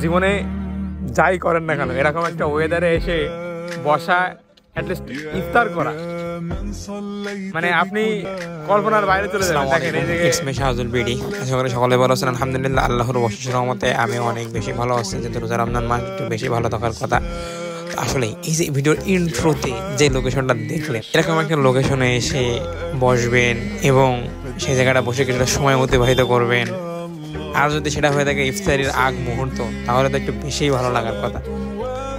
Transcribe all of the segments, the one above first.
জীবনে যাই করেন না কেন এরকম একটা ওয়েদারে এসে বসা, অ্যাটলিস্ট ইফতার করা, মানে আপনি কল্পনার বাইরে চলে যাবেন। দেখেন এই যে শাহজুল বিডি, সকলে ভালো আছেন? আলহামদুলিল্লাহ, আল্লাহর অশেষ রহমতে আমি অনেক বেশি ভালো আছি। যেহেতু রোজা রমজান মাস, একটু বেশি ভালো থাকার কথা। আসলে এই যে ভিডিওর ইন্ট্রোতে যে লোকেশনটা দেখলেন, এরকম একটা লোকেশনে এসে বসবেন এবং সেই জায়গাটা বসে কিছুটা সময় অতিবাহিত করবেন। আর যদি সেটা হয়ে থাকে ইফতারির আগ মুহূর্ত, তাহলে তো একটু বেশিই ভালো লাগার কথা।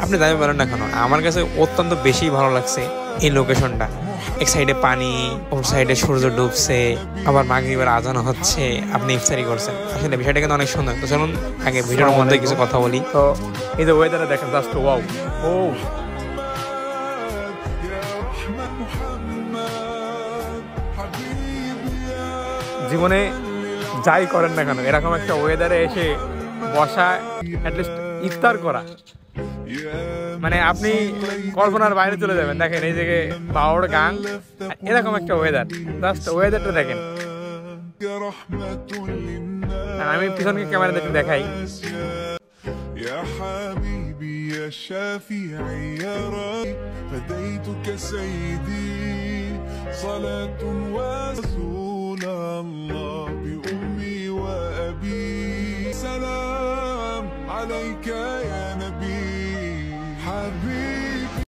আপনি যাই বলেন না কেন, আমার কাছে অত্যন্ত বেশি ভালো লাগছে এই লোকেশনটা। এক সাইডে পানি, ওর সাইডে সূর্য ডুবছে, আবার মাগরিবের আজান হচ্ছে, আপনি ইফতারি করছেন। আসলে বিষয়টা কিন্তু অনেক সুন্দর। তো চলুন আগে ভিডিওর মধ্যে কিছু কথা বলি। তো এই যে ওয়েদারে দেখেন, জাস্ট ওয়াও। ও জীবনে যাই করেন না কেন এরকম একটা ওয়েদারে এসে বসা, অ্যাটলিস্ট ইফতার করা, মানে আপনি কল্পনার বাইরে চলে যাবেন। দেখেন এই যে পাহাড় গান, এরকম একটা ওয়েদার, জাস্ট ওয়েদারটা দেখেন। আমি পিছনকে ক্যামেরা দেখে দেখাই। يا حبيبي يا شافعي يا ربي فديتك سيدي صلاة ورسول الله